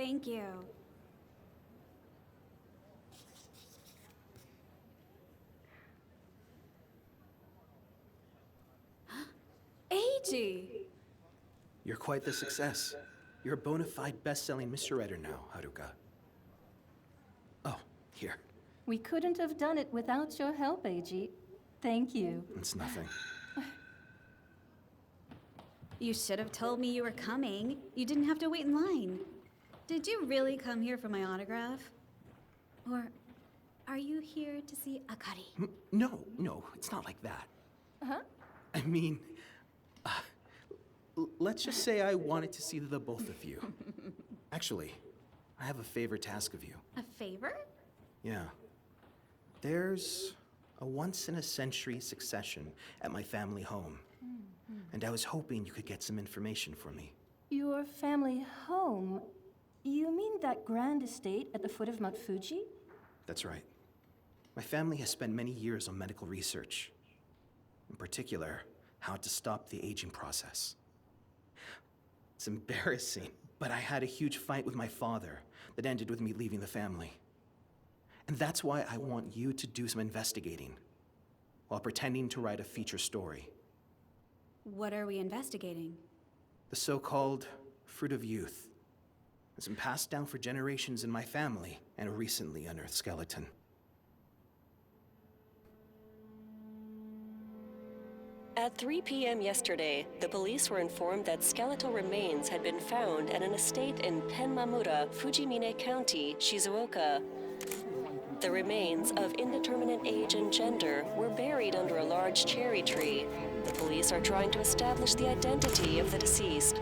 thank you. Eiji! You're quite the success. You're a bona fide best-selling misdirector now, Haruka. Oh, here. We couldn't have done it without your help, Eiji. Thank you. It's nothing. You should have told me you were coming. You didn't have to wait in line. Did you really come here for my autograph? Or are you here to see Akari? No, it's not like that. Huh? I mean, let's just say I wanted to see the both of you. Actually, I have a favor to ask of you. A favor? Yeah. There's a once-in-a-century succession at my family home. And I was hoping you could get some information for me. Your family home? You mean that grand estate at the foot of Mount Fuji? That's right. My family has spent many years on medical research. In particular, how to stop the aging process. It's embarrassing, but I had a huge fight with my father that ended with me leaving the family. And that's why I want you to do some investigating, while pretending to write a feature story. What are we investigating? The so-called fruit of youth. It's been passed down for generations in my family and a recently unearthed skeleton. At 3 p.m. yesterday, the police were informed that skeletal remains had been found at an estate in Tenmamura, Fujimine County, Shizuoka. The remains, of indeterminate age and gender, were buried under a large cherry tree. The police are trying to establish the identity of the deceased.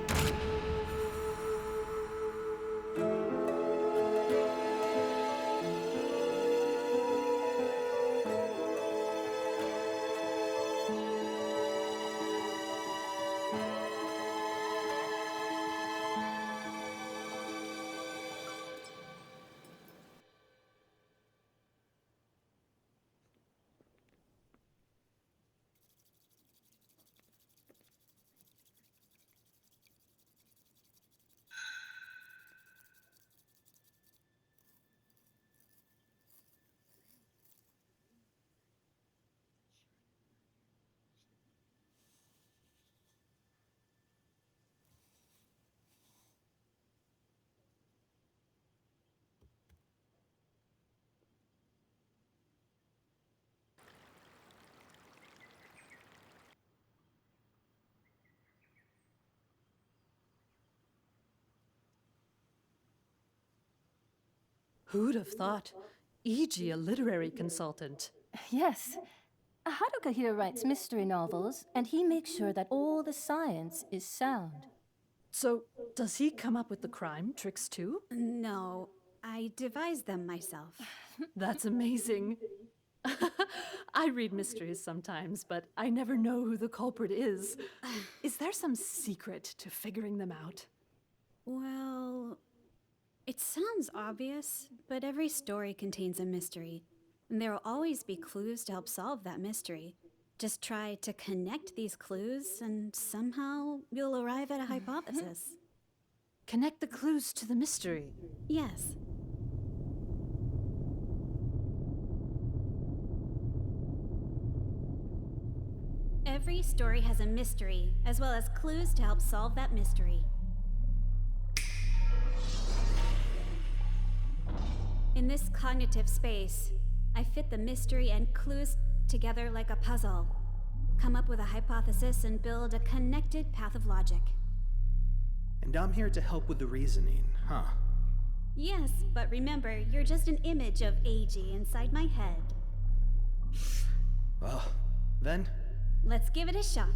Who'd have thought? Eiji, a literary consultant. Yes. Haruka here writes mystery novels, and he makes sure that all the science is sound. So, does he come up with the crime tricks too? No, I devised them myself. That's amazing. I read mysteries sometimes, but I never know who the culprit is. Is there some secret to figuring them out? Well, it sounds obvious, but every story contains a mystery. And there will always be clues to help solve that mystery. Just try to connect these clues, and somehow you'll arrive at a hypothesis. Connect the clues to the mystery. Yes. Every story has a mystery, as well as clues to help solve that mystery. In this cognitive space, I fit the mystery and clues together like a puzzle, come up with a hypothesis, and build a connected path of logic. And I'm here to help with the reasoning, huh? Yes, but remember, you're just an image of Eiji inside my head. Well, then, Let's give it a shot.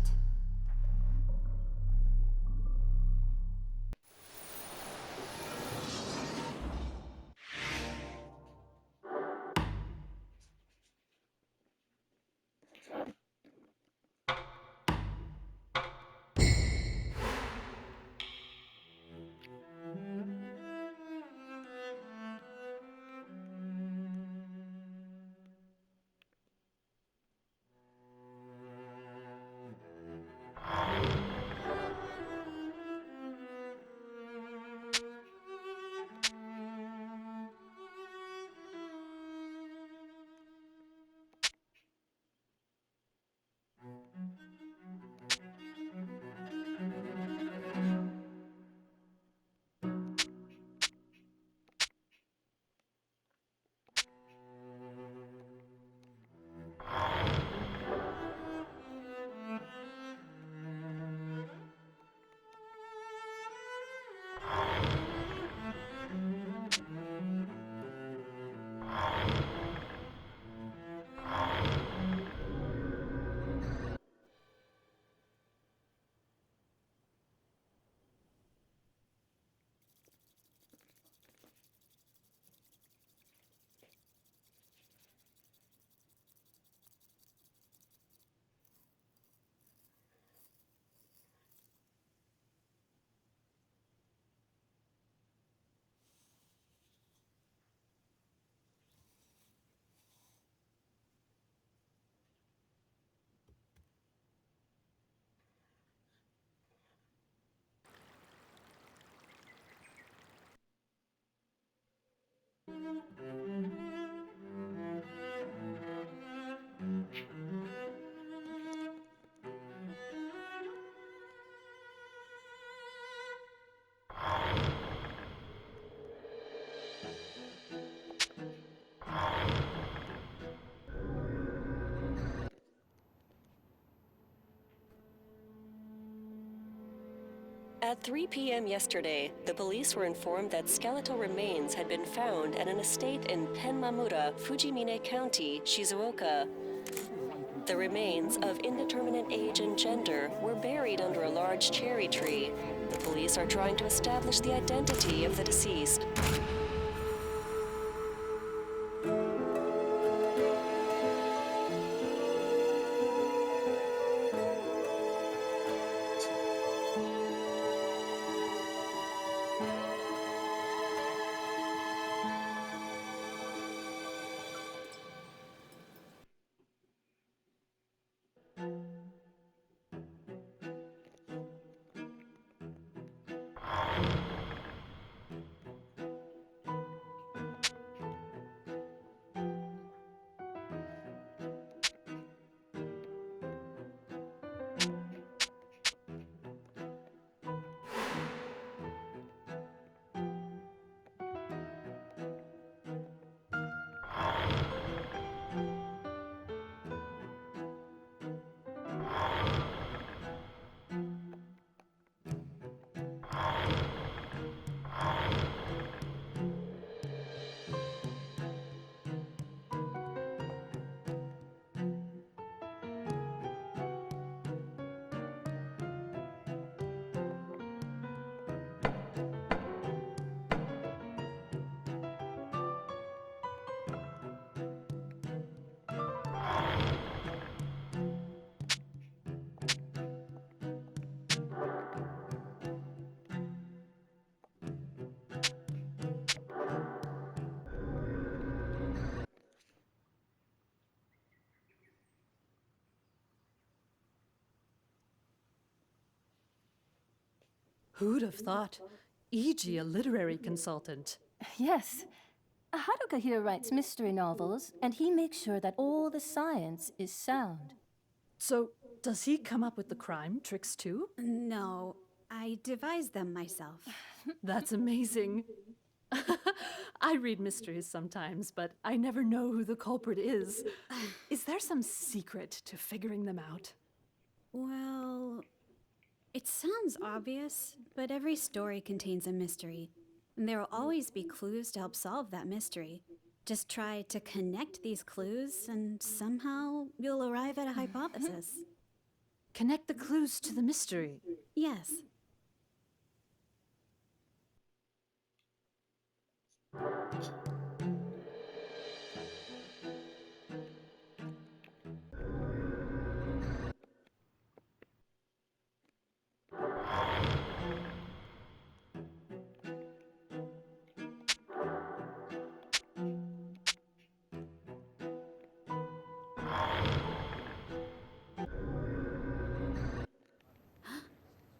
At 3 p.m. yesterday, the police were informed that skeletal remains had been found at an estate in Penmamura, Fujimine County, Shizuoka. The remains, of indeterminate age and gender, were buried under a large cherry tree. The police are trying to establish the identity of the deceased. Who'd have thought? E.g., a literary consultant. Yes. Haruka here writes mystery novels, and he makes sure that all the science is sound. So, does he come up with the crime tricks too? No, I devised them myself. That's amazing. I read mysteries sometimes, but I never know who the culprit is. Is there some secret to figuring them out? Well, it sounds obvious, but every story contains a mystery, and there will always be clues to help solve that mystery. Just try to connect these clues, and somehow you'll arrive at a hypothesis. Connect the clues to the mystery. Yes.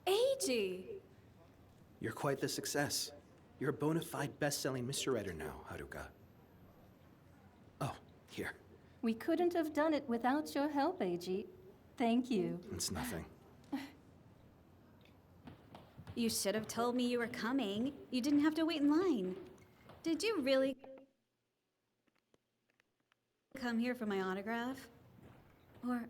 AG! You're quite the success. You're a bona fide best-selling mystery writer now, Haruka. Oh, here. We couldn't have done it without your help, Eiji. Thank you. It's nothing. You should have told me you were coming. You didn't have to wait in line. Did you really come here for my autograph? Or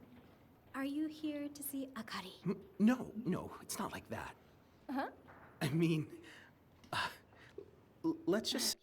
are you here to see Akari? No, it's not like that. Huh? I mean, let's just...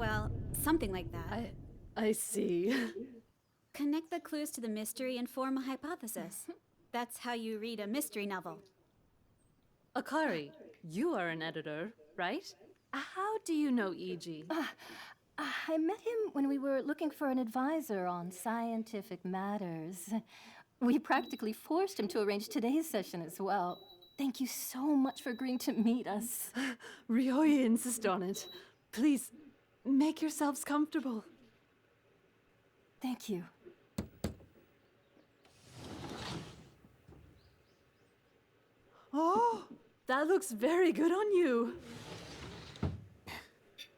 Well, something like that. I see. Connect the clues to the mystery and form a hypothesis. That's how you read a mystery novel. Akari, you are an editor, right? How do you know E.G.? I met him when we were looking for an advisor on scientific matters. We practically forced him to arrange today's session as well. Thank you so much for agreeing to meet us. Ryoye insist on it. Please, make yourselves comfortable. Thank you. Oh, that looks very good on you.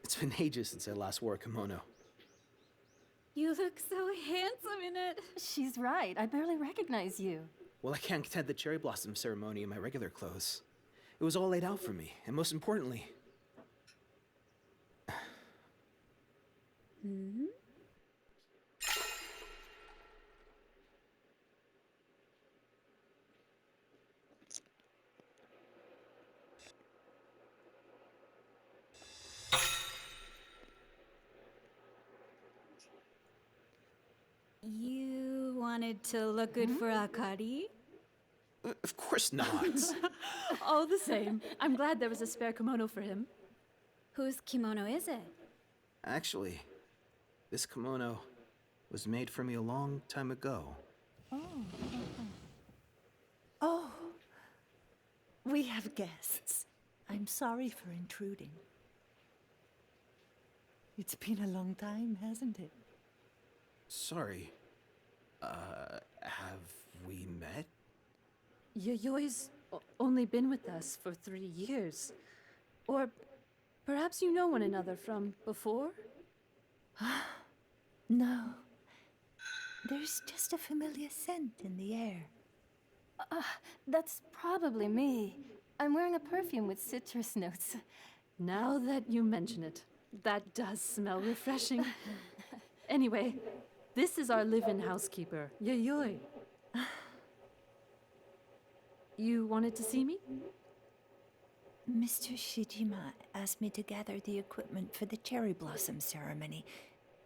It's been ages since I last wore a kimono. You look so handsome in it. She's right. I barely recognize you. Well, I can't attend the cherry blossom ceremony in my regular clothes. It was all laid out for me, and most importantly... You wanted to look good for Akari? Of course not. All the same, I'm glad there was a spare kimono for him. Whose kimono is it? Actually, this kimono was made for me a long time ago. Oh, we have guests. I'm sorry for intruding. It's been a long time, hasn't it? Sorry. Have we met? Yoyoi's only been with us for 3 years. Or perhaps you know one another from before? No. There's just a familiar scent in the air. That's probably me. I'm wearing a perfume with citrus notes. Now that you mention it, that does smell refreshing. Anyway, this is our live-in housekeeper, Yayoi. You wanted to see me? Mr. Shijima asked me to gather the equipment for the cherry blossom ceremony,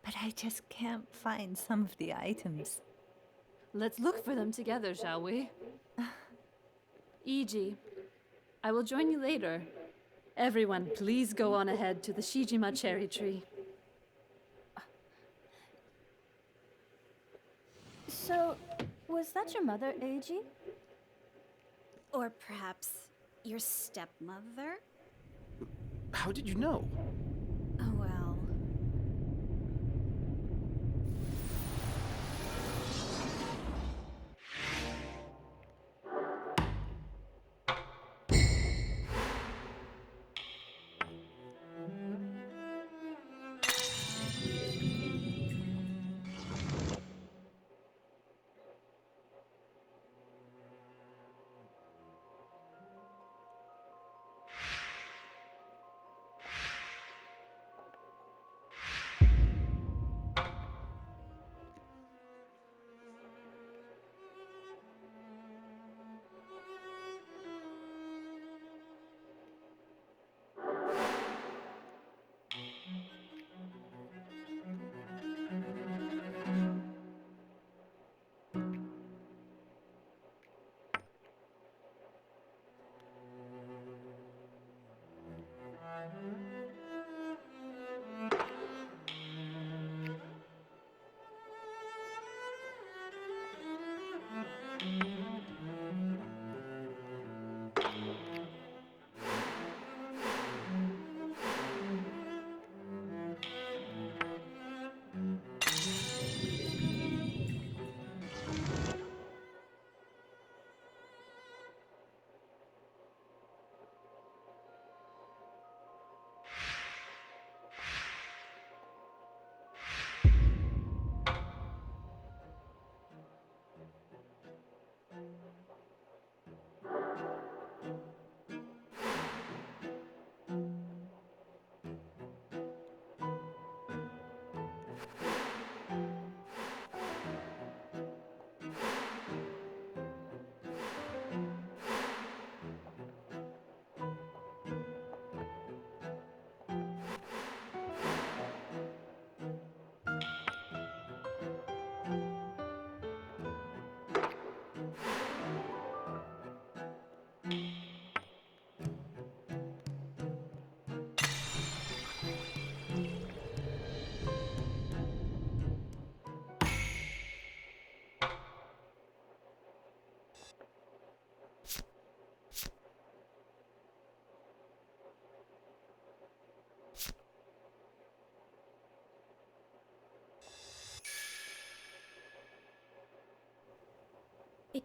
but I just can't find some of the items. Let's look for them together, shall we? E.g., I will join you later. Everyone, please go on ahead to the Shijima cherry tree. So, was that your mother, Eiji? Or perhaps your stepmother? How did you know? Oh, well.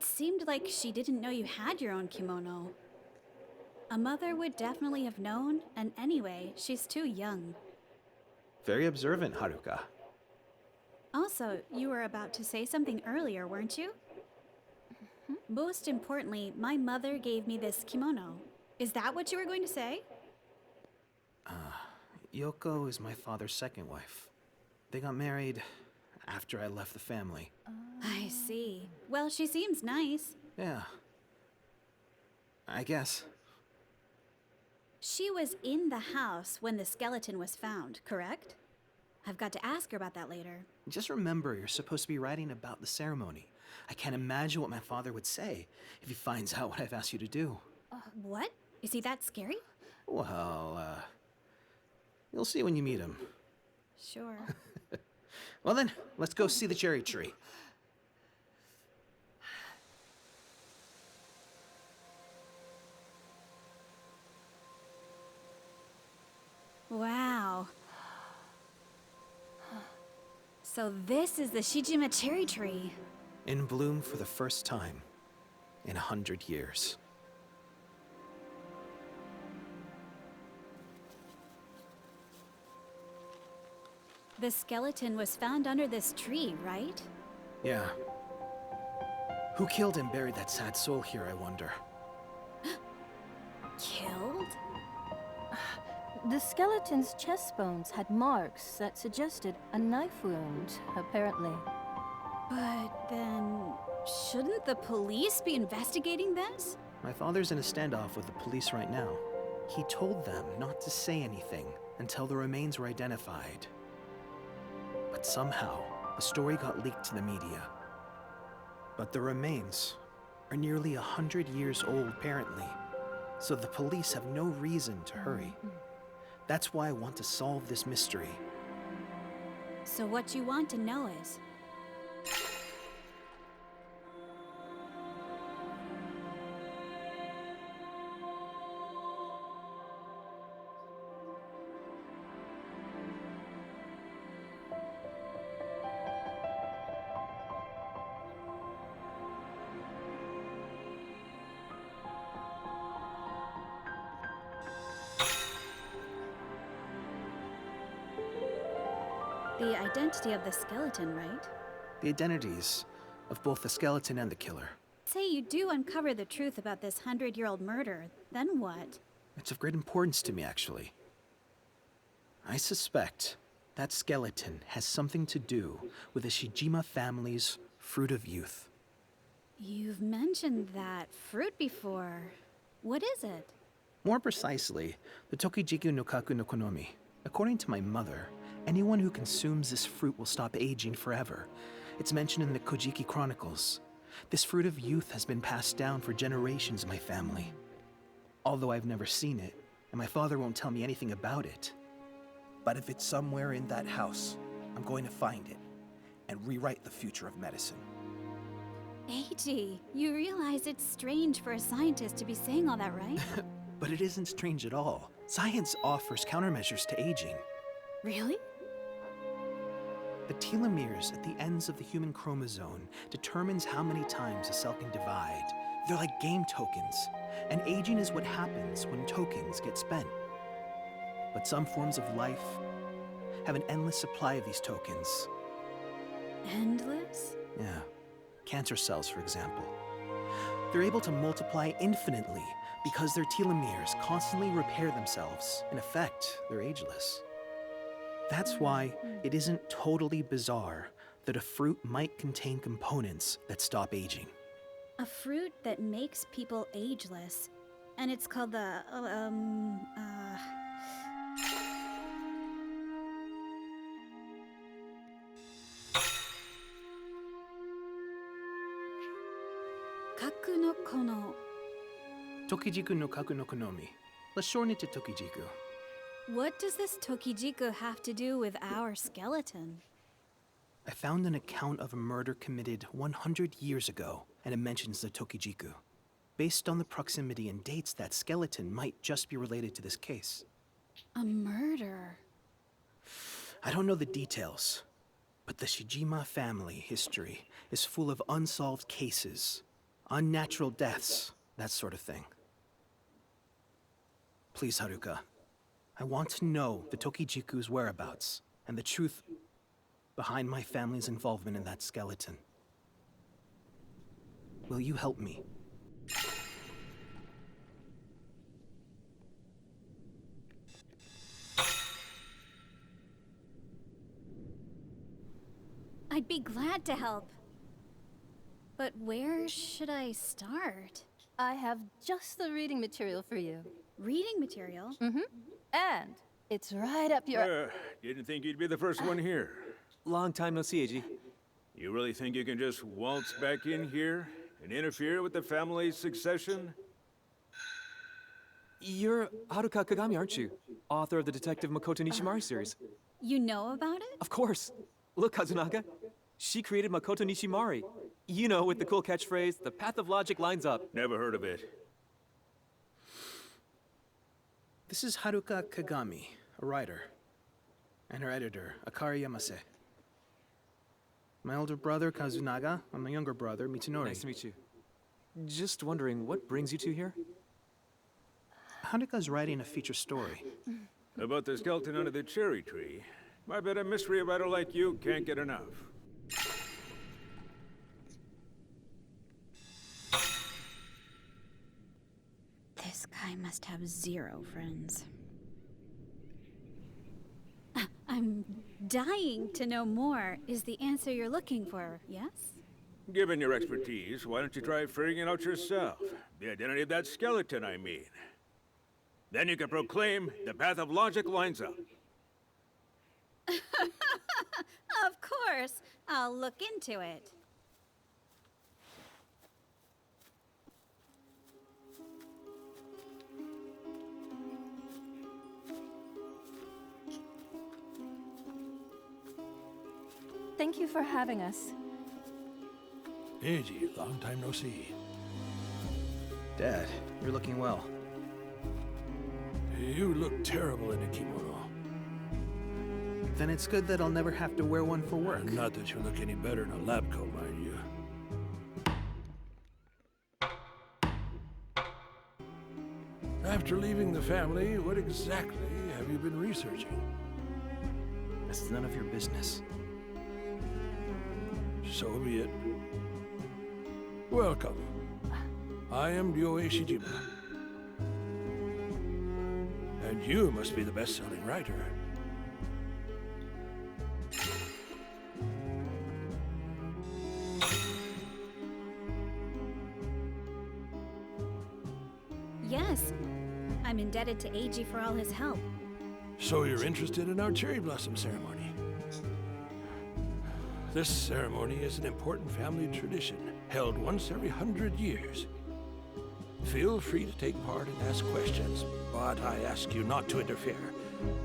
It seemed like she didn't know you had your own kimono. A mother would definitely have known, and anyway, she's too young. Very observant, Haruka. Also, you were about to say something earlier, weren't you? Most importantly, my mother gave me this kimono. Is that what you were going to say? Yoko is my father's second wife. They got married after I left the family. I see. Well, she seems nice. Yeah. I guess. She was in the house when the skeleton was found, correct? I've got to ask her about that later. Just remember, you're supposed to be writing about the ceremony. I can't imagine what my father would say if he finds out what I've asked you to do. What? Is he that scary? Well, you'll see when you meet him. Sure. Well then, let's go see the cherry tree. Wow. So this is the Shijima cherry tree. In bloom for the first time in 100 years. The skeleton was found under this tree, right? Yeah. Who killed and buried that sad soul here, I wonder? Killed? The skeleton's chest bones had marks that suggested a knife wound, apparently. But then, shouldn't the police be investigating this? My father's in a standoff with the police right now. He told them not to say anything until the remains were identified. But somehow, the story got leaked to the media. But the remains are nearly 100 years old, apparently. So the police have no reason to hurry. That's why I want to solve this mystery. So what you want to know is, the identity of the skeleton, right? The identities of both the skeleton and the killer. Say you do uncover the truth about this 100-year-old murder, then what? It's of great importance to me, actually. I suspect that skeleton has something to do with the Shijima family's fruit of youth. You've mentioned that fruit before. What is it? More precisely, the Tokijiku no Kaku no Konomi. According to my mother, anyone who consumes this fruit will stop aging forever. It's mentioned in the Kojiki Chronicles. This fruit of youth has been passed down for generations in my family. Although I've never seen it, and my father won't tell me anything about it. But if it's somewhere in that house, I'm going to find it and rewrite the future of medicine. Eiji, you realize it's strange for a scientist to be saying all that, right? But it isn't strange at all. Science offers countermeasures to aging. Really? The telomeres at the ends of the human chromosome determines how many times a cell can divide. They're like game tokens, and aging is what happens when tokens get spent. But some forms of life have an endless supply of these tokens. Endless? Yeah. Cancer cells, for example. They're able to multiply infinitely because their telomeres constantly repair themselves. In effect, they're ageless. That's why it isn't totally bizarre that a fruit might contain components that stop aging. A fruit that makes people ageless. And it's called the, Kaku no Kono. Tokijiku no Kaku no Konomi. Let's shorten it to Tokijiku. What does this Tokijiku have to do with our skeleton? I found an account of a murder committed 100 years ago, and it mentions the Tokijiku. Based on the proximity and dates, that skeleton might just be related to this case. A murder? I don't know the details, but the Shijima family history is full of unsolved cases. unnatural deaths, that sort of thing. Please, Haruka. I want to know the Tokijiku's whereabouts and the truth behind my family's involvement in that skeleton. Will you help me? I'd be glad to help. But where should I start? I have just the reading material for you. Reading material? And it's right up your... Didn't think you'd be the first one here. Long time no see, Eiji. You really think you can just waltz back in here and interfere with the family's succession? You're Haruka Kagami, aren't you? Author of the Detective Makoto Nishimari series. You know about it? Of course. Look, Kazunaga. She created Makoto Nishimari. You know, with the cool catchphrase, the path of logic lines up. Never heard of it. This is Haruka Kagami, a writer, and her editor, Akari Yamase. My older brother, Kazunaga, and my younger brother, Mitsunori. Nice to meet you. Just wondering, what brings you two here? Haruka's writing a feature story. About the skeleton under the cherry tree. I bet a mystery writer like you can't get enough. This guy must have 0 friends. I'm dying to know more. Is the answer you're looking for, yes? Given your expertise, why don't you try figuring it out yourself? The identity of that skeleton, I mean. Then you can proclaim the path of logic lines up. Of course. I'll look into it. Thank you for having us. Eiji, long time no see. Dad, you're looking well. You look terrible in a kimono. Then it's good that I'll never have to wear one for work. Not that you look any better in a lab coat, mind you. After leaving the family, what exactly have you been researching? That's none of your business. So be it. Welcome. I am Ryoe Shijima. And you must be the best-selling writer. Yes. I'm indebted to Eiji for all his help. So you're interested in our cherry blossom ceremony? This ceremony is an important family tradition, held once every 100 years. Feel free to take part and ask questions, but I ask you not to interfere.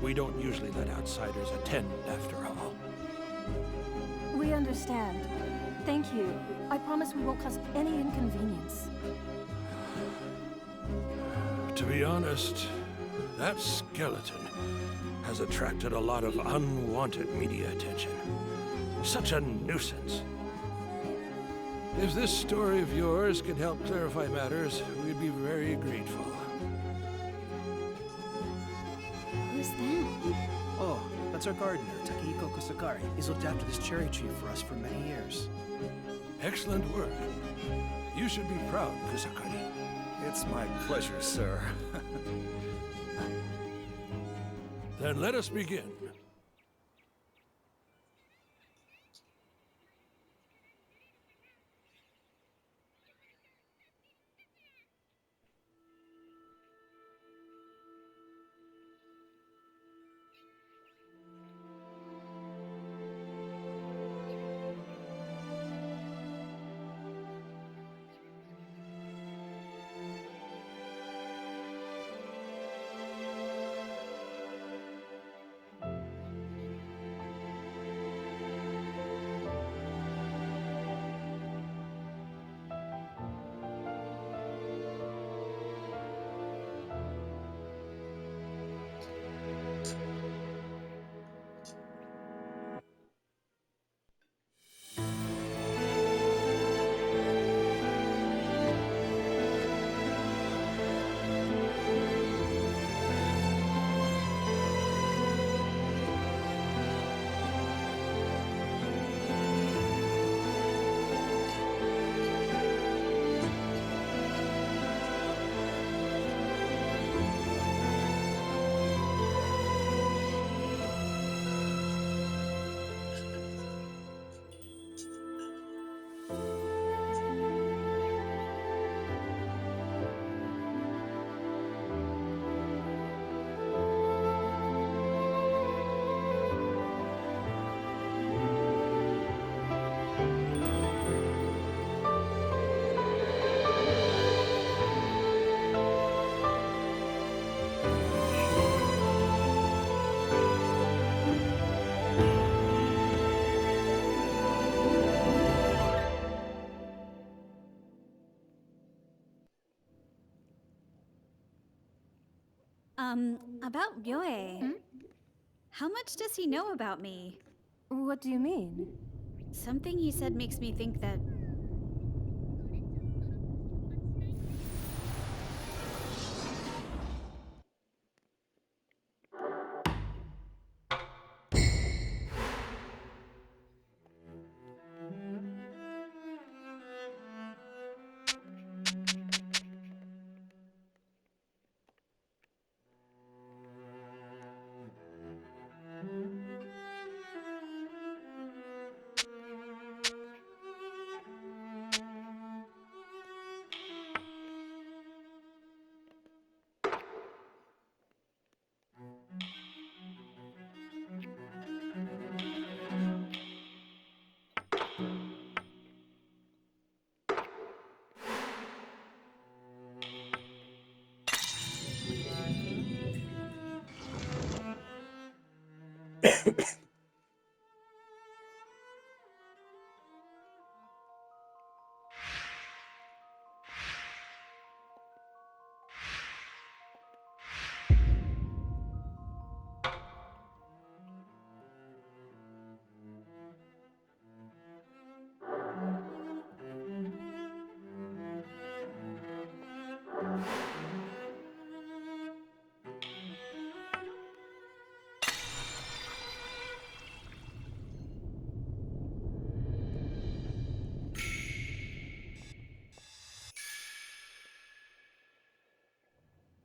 We don't usually let outsiders attend, after all. We understand. Thank you. I promise we won't cause any inconvenience. To be honest, that skeleton has attracted a lot of unwanted media attention. Such a nuisance. If this story of yours can help clarify matters, we'd be very grateful. Who's that? Oh, that's our gardener, Takehiko Kusakari. He's looked after this cherry tree for us for many years. Excellent work. You should be proud, Kusakari. It's my pleasure, sir. Then let us begin. About Ryoe. How much does he know about me? What do you mean? Something he said makes me think that.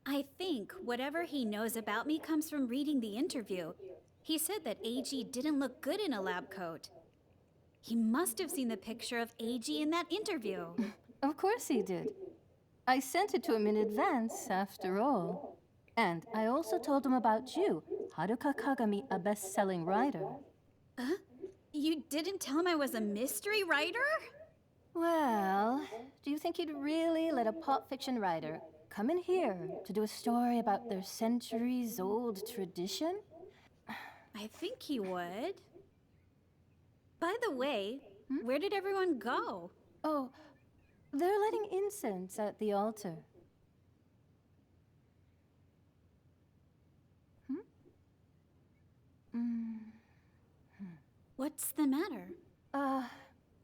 I think whatever he knows about me comes from reading the interview. He said that AG didn't look good in a lab coat. He must have seen the picture of AG in that interview. Of course he did. I sent it to him in advance, after all. And I also told him about you, Haruka Kagami, a best-selling writer. You didn't tell him I was a mystery writer? Well, do you think he'd really let a pop fiction writer come in here to do a story about their centuries-old tradition? I think he would. By the way, where did everyone go? Oh, they're lighting incense at the altar. What's the matter?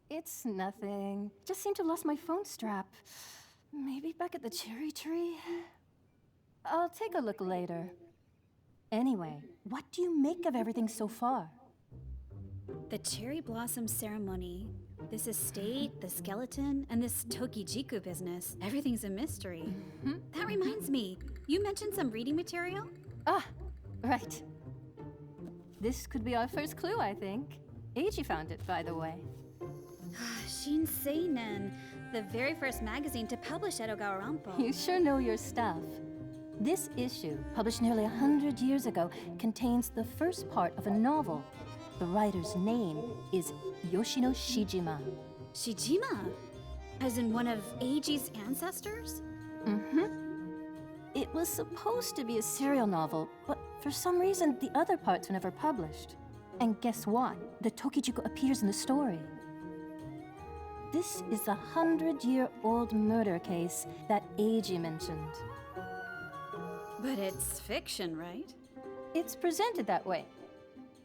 It's nothing. Just seem to have lost my phone strap. Maybe back at the cherry tree? I'll take a look later. Anyway, what do you make of everything so far? The cherry blossom ceremony, this estate, the skeleton, and this Tokijiku business. Everything's a mystery. That reminds me, you mentioned some reading material? Ah, right. This could be our first clue, I think. Eiji found it, by the way. Shinseinen, the very first magazine to publish at Ogawa Rampo. You sure know your stuff. This issue, published nearly 100 years ago, contains the first part of a novel. The writer's name is Yoshino Shijima. Shijima? As in one of Eiji's ancestors? It was supposed to be a serial novel, but for some reason the other parts were never published. And guess what? The Tokijiku appears in the story. This is the 100-year-old murder case that Eiji mentioned. But it's fiction, right? It's presented that way.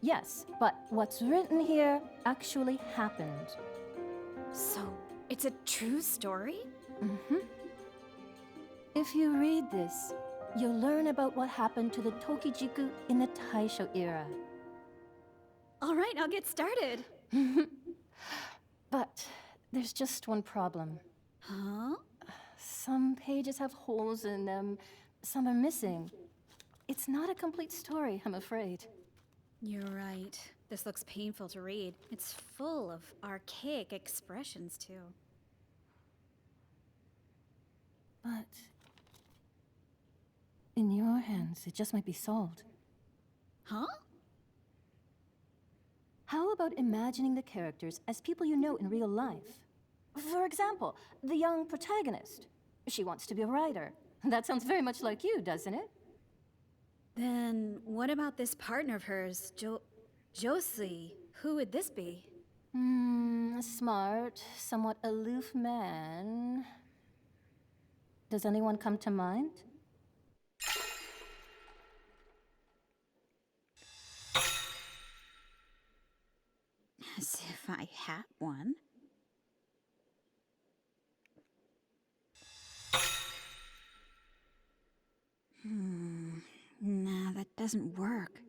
Yes, but what's written here actually happened. So, it's a true story? If you read this, you'll learn about what happened to the Tokijiku in the Taisho era. All right, I'll get started. But there's just one problem. Huh? Some pages have holes in them, some are missing. It's not a complete story, I'm afraid. You're right. This looks painful to read. It's full of archaic expressions, too. But in your hands, it just might be solved. Huh? How about imagining the characters as people you know in real life? For example, the young protagonist. She wants to be a writer. That sounds very much like you, doesn't it? Then what about this partner of hers, Josie? Who would this be? A smart, somewhat aloof man. Does anyone come to mind? As if I had one. Nah, that doesn't work.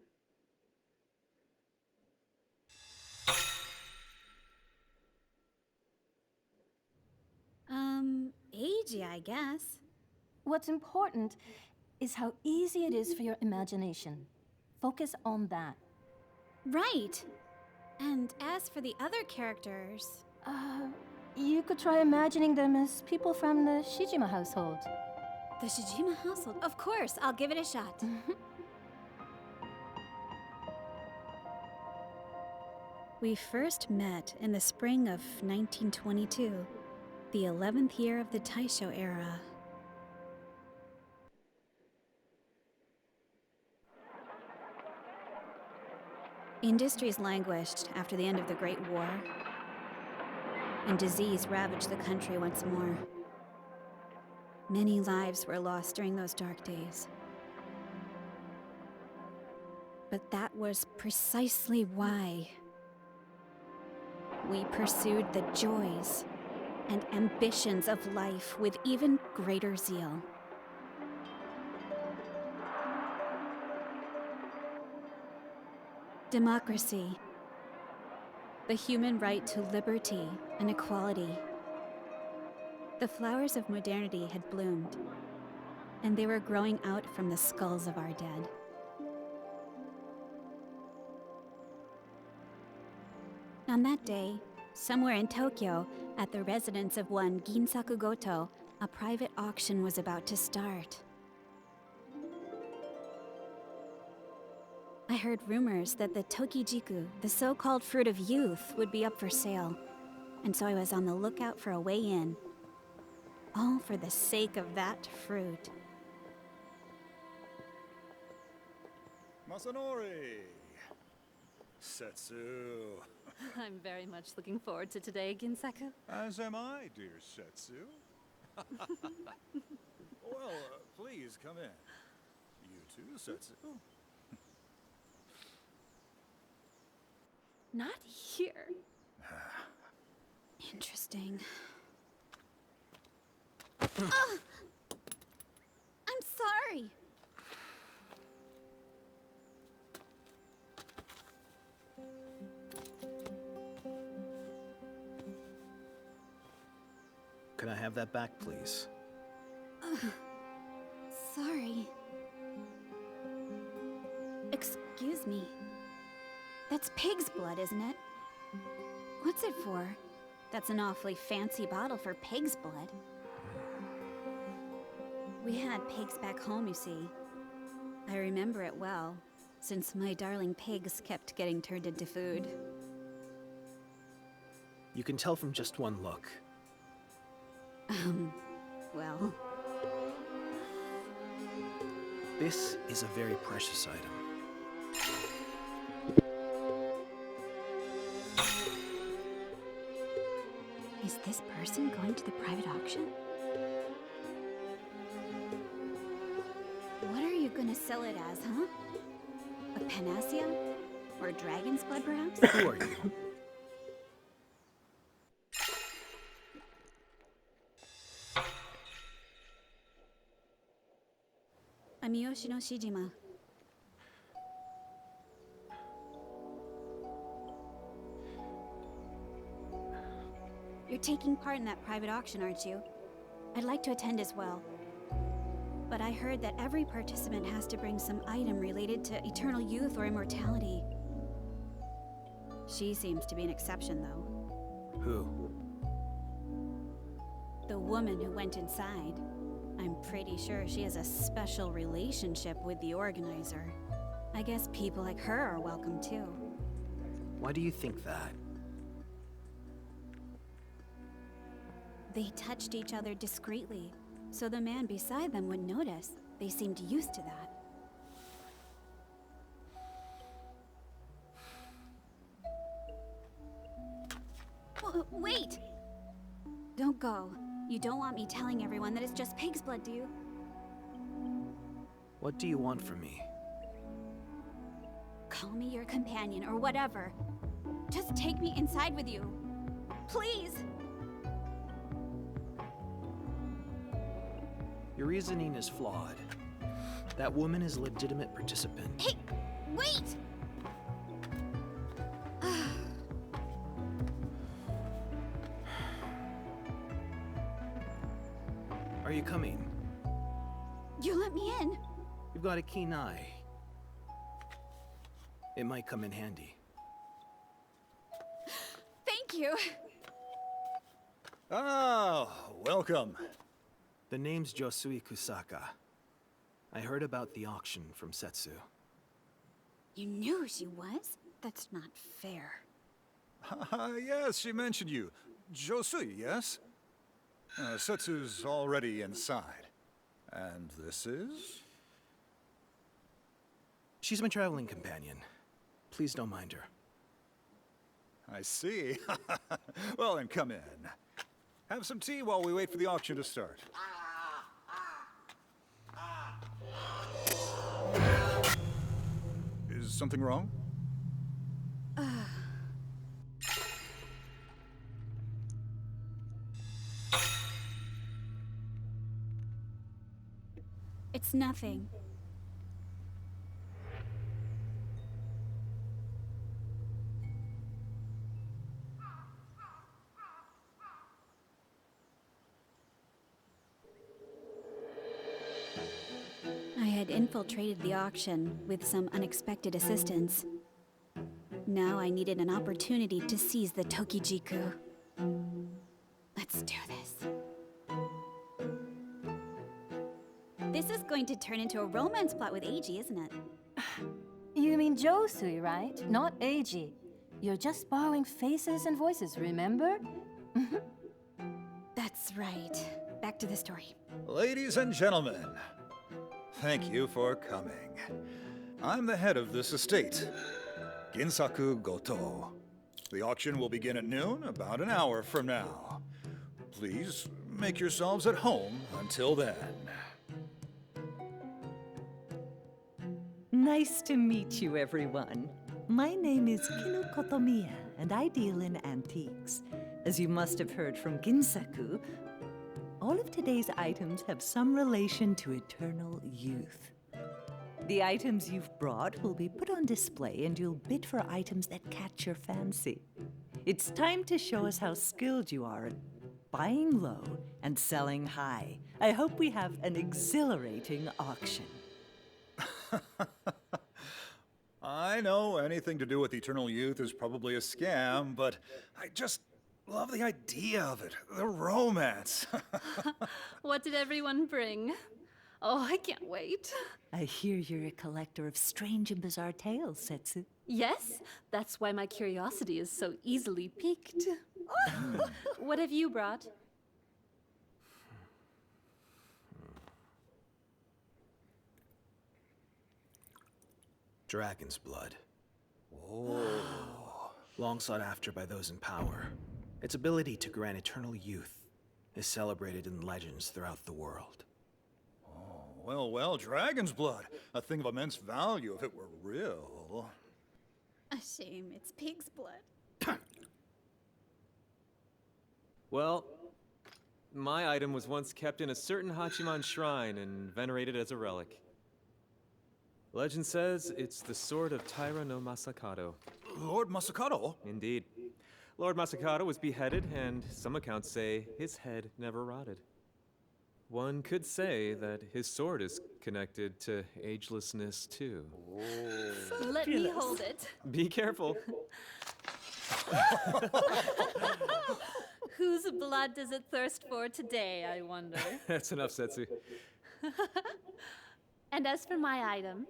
Eiji, I guess. What's important is how easy it is for your imagination. Focus on that. Right. And as for the other characters... You could try imagining them as people from the Shijima household. The Shijima household? Of course, I'll give it a shot. We first met in the spring of 1922, the 11th year of the Taisho era. Industries languished after the end of the Great War, and disease ravaged the country once more. Many lives were lost during those dark days. But that was precisely why we pursued the joys and ambitions of life with even greater zeal. Democracy, the human right to liberty and equality. The flowers of modernity had bloomed, and they were growing out from the skulls of our dead. On that day, somewhere in Tokyo, at the residence of one Ginsaku Goto, a private auction was about to start. I heard rumors that the Tokijiku, the so-called fruit of youth, would be up for sale, and so I was on the lookout for a way in. All for the sake of that fruit. Masanori! Setsu. I'm very much looking forward to today, Ginsaku. As am I, dear Setsu. Well, please come in. You too, Setsu. Not here. Interesting. Ugh! I'm sorry. Can I have that back, please? Sorry. Excuse me. That's pig's blood, isn't it? What's it for? That's an awfully fancy bottle for pig's blood. We had pigs back home, you see. I remember it well, since my darling pigs kept getting turned into food. You can tell from just one look. Well... This is a very precious item. Is this person going to the private auction? What are you gonna sell it as, huh? A panacea? Or dragon's blood, perhaps? Who are you? I'm Yoshino Shijima. You're taking part in that private auction, aren't you? I'd like to attend as well. But I heard that every participant has to bring some item related to eternal youth or immortality. She seems to be an exception, though. Who? The woman who went inside. I'm pretty sure she has a special relationship with the organizer. I guess people like her are welcome, too. Why do you think that? They touched each other discreetly, so the man beside them wouldn't notice. They seemed used to that. Wait! Don't go. You don't want me telling everyone that it's just pig's blood, do you? What do you want from me? Call me your companion or whatever. Just take me inside with you. Please! Your reasoning is flawed. That woman is a legitimate participant. Hey, wait! Are you coming? You let me in. You've got a keen eye. It might come in handy. Thank you. Oh, welcome. The name's Josui Kusaka. I heard about the auction from Setsu. You knew who she was? That's not fair. Yes, she mentioned you. Josui, yes? Setsu's already inside. And this is? She's my traveling companion. Please don't mind her. I see. Well, then come in. Have some tea while we wait for the auction to start. Is something wrong? It's nothing. I had infiltrated the auction with some unexpected assistance. Now I needed an opportunity to seize the Tokijiku. Let's do this. This is going to turn into a romance plot with Eiji, isn't it? You mean Josui, right? Not Eiji. You're just borrowing faces and voices, remember? That's right. Back to the story. Ladies and gentlemen, thank you for coming. I'm the head of this estate, Ginsaku Goto. The auction will begin at noon, about an hour from now. Please make yourselves at home until then. Nice to meet you, everyone. My name is Kinu Kotomiya, and I deal in antiques. As you must have heard from Ginsaku, all of today's items have some relation to eternal youth. The items you've brought will be put on display, and you'll bid for items that catch your fancy. It's time to show us how skilled you are at buying low and selling high. I hope we have an exhilarating auction. I know anything to do with eternal youth is probably a scam, but I just love the idea of it. The romance. What did everyone bring? Oh, I can't wait. I hear you're a collector of strange and bizarre tales, Setsu. Yes, that's why my curiosity is so easily piqued. What have you brought? Dragon's blood. Long sought after by those in power. Its ability to grant eternal youth is celebrated in legends throughout the world. Well, dragon's blood. A thing of immense value if it were real. A shame it's pig's blood. Well, my item was once kept in a certain Hachiman shrine and venerated as a relic. Legend says it's the sword of Taira no Masakado. Lord Masakado? Indeed. Lord Masakado was beheaded, and some accounts say his head never rotted. One could say that his sword is connected to agelessness, too. Let me hold it. Be careful. Whose blood does it thirst for today, I wonder? That's enough, Setsu. And as for my item,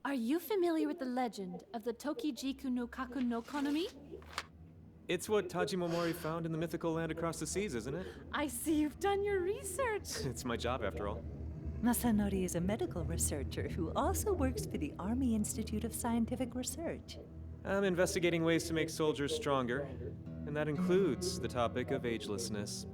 are you familiar with the legend of the Tokijiku no Kaku no Konomi? It's what Tajimomori found in the mythical land across the seas, isn't it? I see you've done your research. It's my job, after all. Masanori is a medical researcher who also works for the Army Institute of Scientific Research. I'm investigating ways to make soldiers stronger, and that includes the topic of agelessness.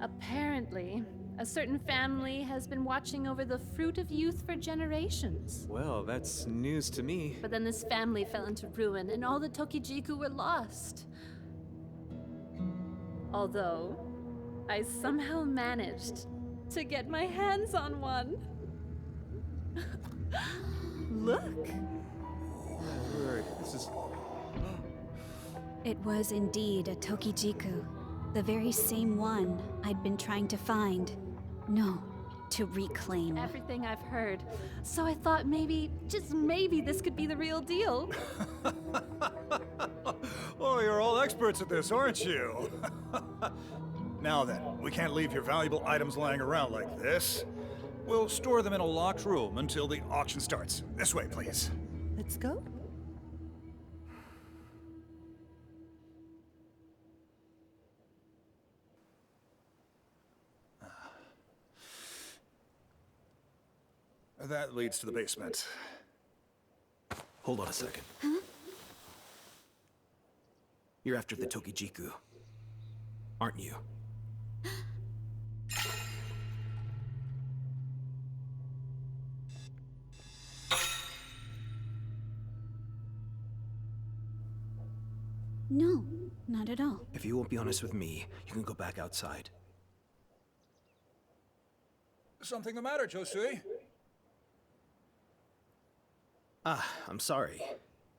Apparently, A certain family has been watching over the fruit of youth for generations. Well, that's news to me. But then this family fell into ruin, and all the Tokijiku were lost. Although, I somehow managed to get my hands on one. Look! Word, this is... It was indeed a Tokijiku, the very same one I'd been trying to find. No, to reclaim. Everything I've heard. So I thought maybe, just maybe, this could be the real deal. Oh, you're all experts at this, aren't you? Now then, we can't leave your valuable items lying around like this. We'll store them in a locked room until the auction starts. This way, please. Let's go. That leads to the basement. Hold on a second. You're after the Tokijiku, aren't you? No, not at all. If you won't be honest with me, you can go back outside. Something the matter, Josui? Ah, I'm sorry.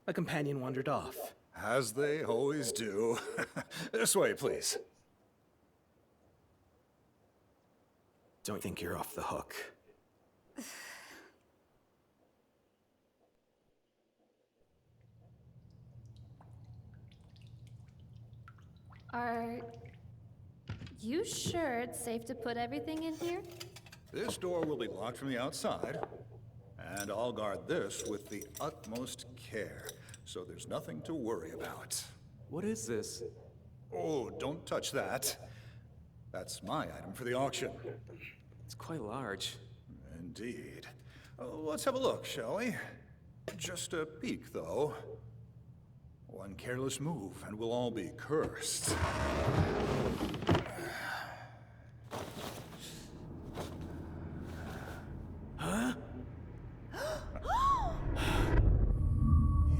My companion wandered off. As they always do. This way, please. Don't think you're off the hook. Are you sure it's safe to put everything in here? This door will be locked from the outside, and I'll guard this with the utmost care, so there's nothing to worry about. What is this? Oh, don't touch that. That's my item for the auction. It's quite large. Indeed. Let's have a look, shall we? Just a peek, though. One careless move, and we'll all be cursed. Huh?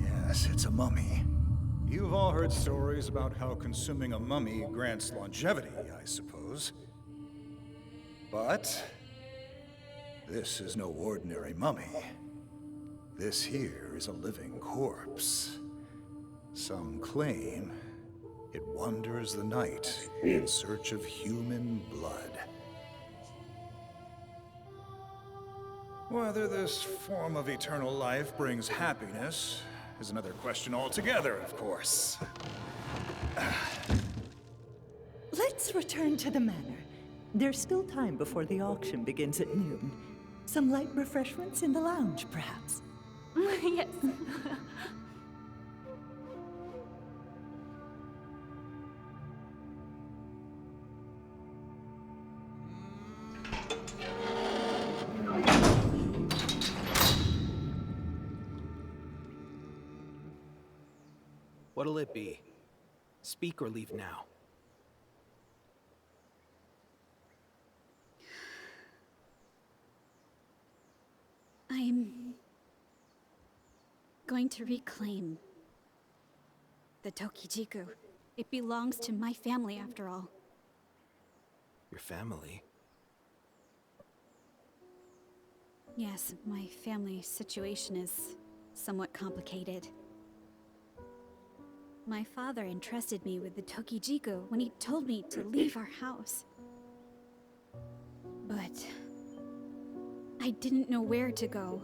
Yes, it's a mummy. You've all heard stories about how consuming a mummy grants longevity, I suppose. But this is no ordinary mummy. This here is a living corpse. Some claim it wanders the night in search of human blood. Whether this form of eternal life brings happiness is another question altogether, of course. Let's return to the manor. There's still time before the auction begins at noon. Some light refreshments in the lounge, perhaps. Yes. What'll it be? Speak or leave now. I'm going to reclaim the Tokijiku. It belongs to my family, after all. Your family? Yes, my family situation is somewhat complicated. My father entrusted me with the Tokijiku when he told me to leave our house. But I didn't know where to go.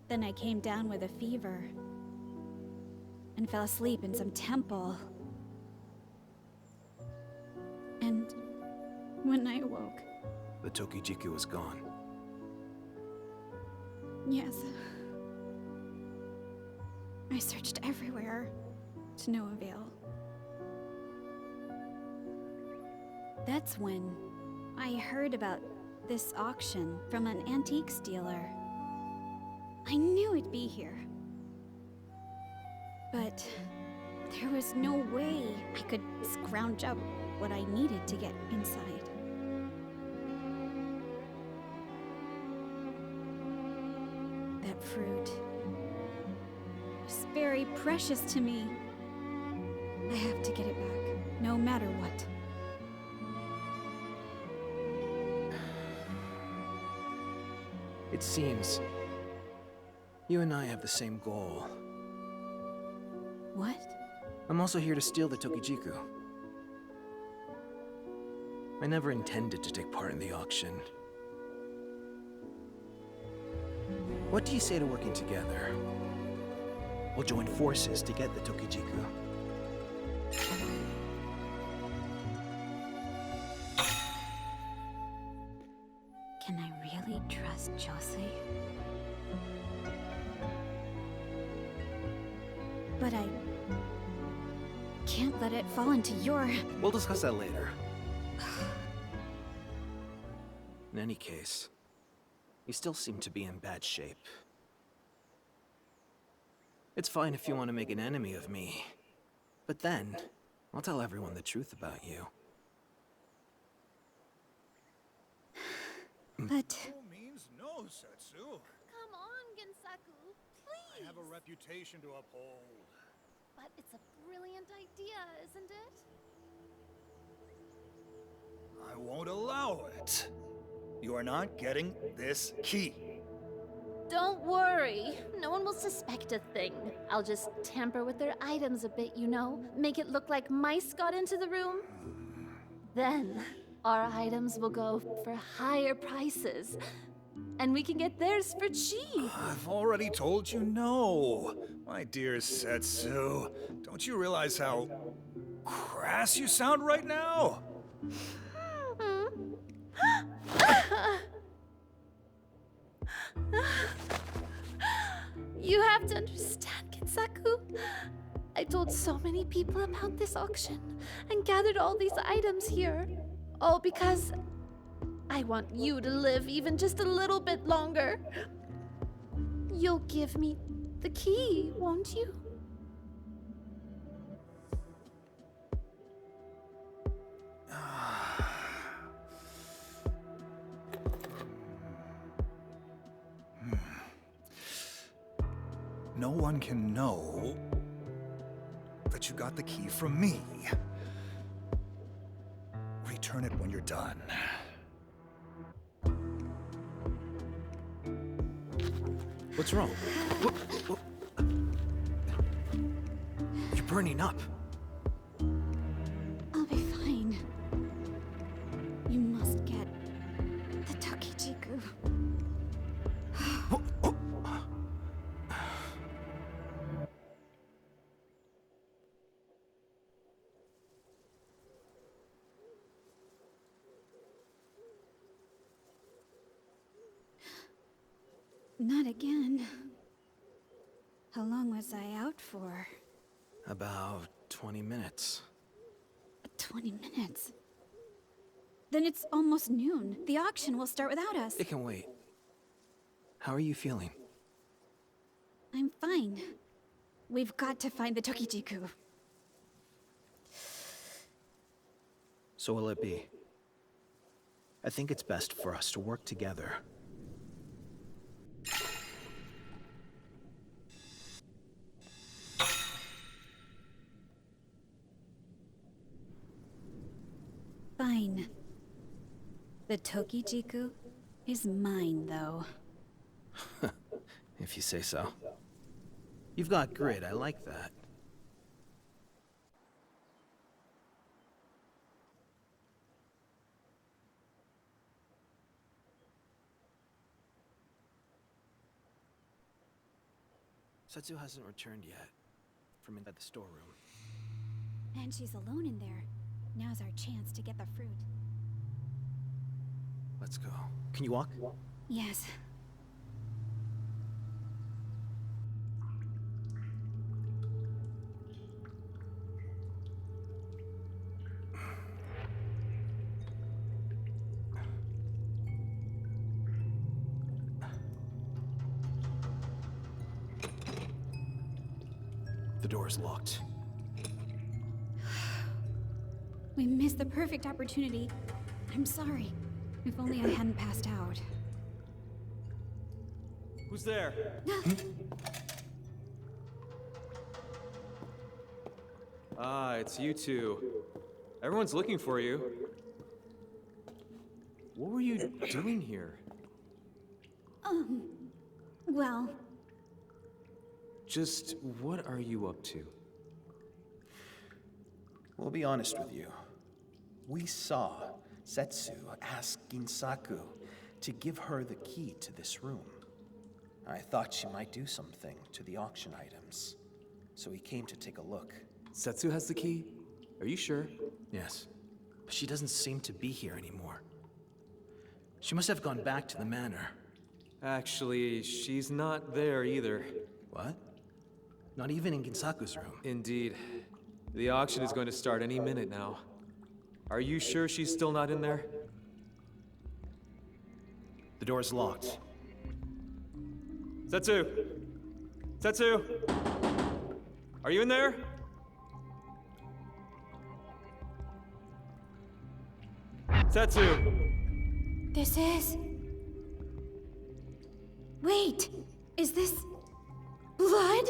Then I came down with a fever and fell asleep in some temple. And when I awoke... The Tokijiku was gone. Yes. I searched everywhere, to no avail. That's when I heard about this auction from an antiques dealer. I knew it'd be here. But there was no way I could scrounge up what I needed to get inside. That fruit is very precious to me. I have to get it back, no matter what. It seems you and I have the same goal. What? I'm also here to steal the Tokijiku. I never intended to take part in the auction. What do you say to working together? We'll join forces to get the Tokijiku. Can I really trust Josie? But I can't let it fall into your... We'll discuss that later. In any case, you still seem to be in bad shape. It's fine if you want to make an enemy of me, but then I'll tell everyone the truth about you. But... No means no, Setsu. Come on, Ginsaku, please. I have a reputation to uphold. But it's a brilliant idea, isn't it? I won't allow it. You are not getting this key. Don't worry. No one will suspect a thing. I'll just tamper with their items a bit, you know? Make it look like mice got into the room. Then, our items will go for higher prices. And we can get theirs for cheap. I've already told you no. My dear Setsu, don't you realize how crass you sound right now? You have to understand, Ginsaku. I told so many people about this auction and gathered all these items here. All because I want you to live even just a little bit longer. You'll give me the key, won't you? No one can know that you got the key from me. Return it when you're done. What's wrong? You're burning up. I'll be fine. You must get the Tokijiku. Not again. How long was I out for? About 20 minutes. 20 minutes? Then it's almost noon. The auction will start without us. It can wait. How are you feeling? I'm fine. We've got to find the Tokijiku. So will it be? I think it's best for us to work together. Fine. The Tokijiku is mine, though. If you say so. You've got grit, I like that. Setsu hasn't returned yet from inside the storeroom. And she's alone in there. Now's our chance to get the fruit. Let's go. Can you walk? Yes. The door's locked. We missed the perfect opportunity. I'm sorry. If only I hadn't passed out. Who's there? Ah, it's you two. Everyone's looking for you. What were you doing here? Well, Just what are you up to? We'll be honest with you. We saw Setsu ask Ginsaku to give her the key to this room. I thought she might do something to the auction items, so we came to take a look. Setsu has the key? Are you sure? Yes, but she doesn't seem to be here anymore. She must have gone back to the manor. Actually, she's not there either. What? Not even in Ginsaku's room. Indeed. The auction is going to start any minute now. Are you sure she's still not in there? The door's locked. Setsu! Setsu! Are you in there? Setsu! this is... Wait! Is this... blood?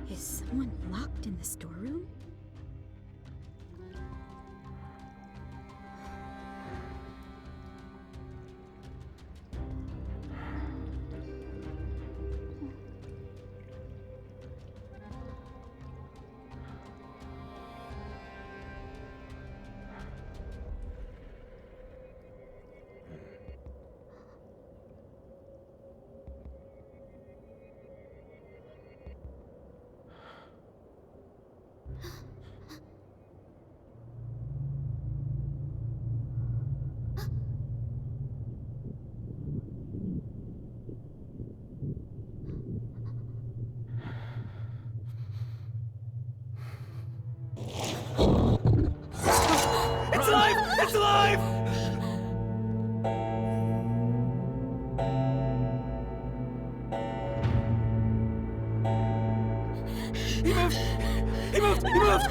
Is someone locked in the storeroom? It's alive! It's alive! He moved! He moved! He moved!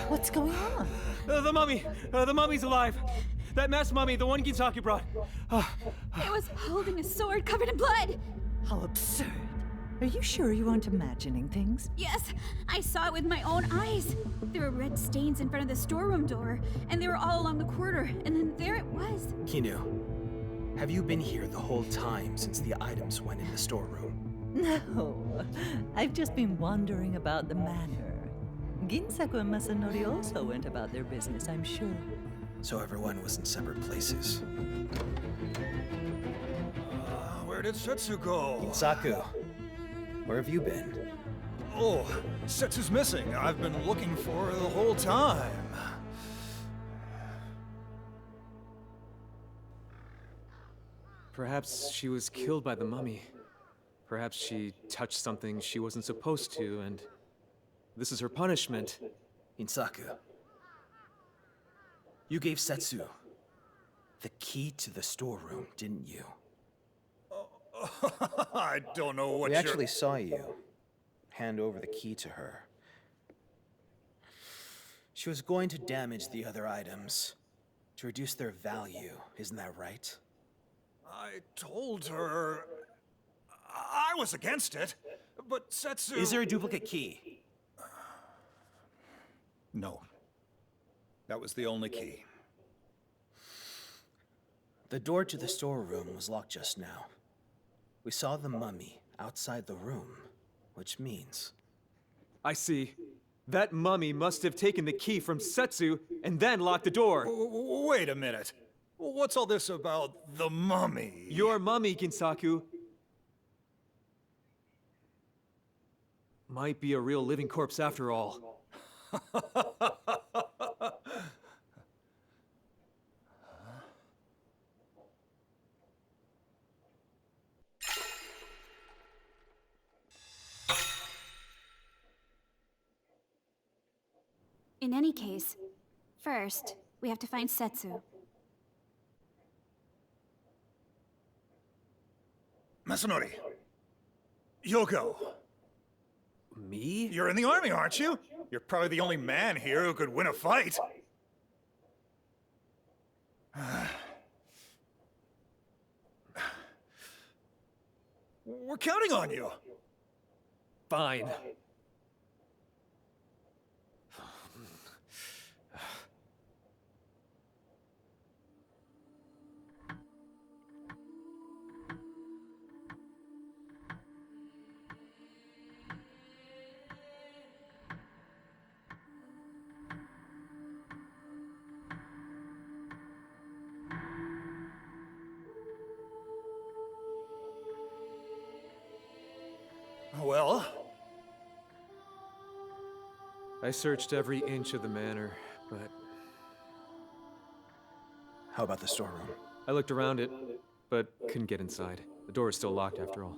What's going on? The mummy! The mummy's alive! That masked mummy, the one Ginsaku brought. It was holding a sword covered in blood! How absurd. Are you sure you aren't imagining things? Yes, I saw it with my own eyes. There were red stains in front of the storeroom door, and they were all along the corridor, and then there it was. Kinu, have you been here the whole time since the items went in the storeroom? No, I've just been wandering about the manor. Ginsaku and Masanori also went about their business, I'm sure. So everyone was in separate places. Where did Setsu go? Ginsaku, where have you been? Oh, Setsu's missing. I've been looking for her the whole time. Perhaps she was killed by the mummy. Perhaps she touched something she wasn't supposed to, and this is her punishment. Ginsaku, you gave Setsu the key to the storeroom, didn't you? I don't know what We you're... actually saw you hand over the key to her. She was going to damage the other items to reduce their value, isn't that right? I told her... I was against it, but Setsu... Is there a duplicate key? No. That was the only key. The door to the storeroom was locked just now. We saw the mummy outside the room, which means... I see. That mummy must have taken the key from Setsu and then locked the door. Wait a minute. What's all this about the mummy? Your mummy, Ginsaku, might be a real living corpse after all. In any case, first, we have to find Setsu. Masanori, Yoko, Me? you're in the army, aren't you? You're probably the only man here who could win a fight. We're counting on you. Fine. Well, I searched every inch of the manor, but How about the storeroom? I looked around it, but couldn't get inside. The door is still locked after all.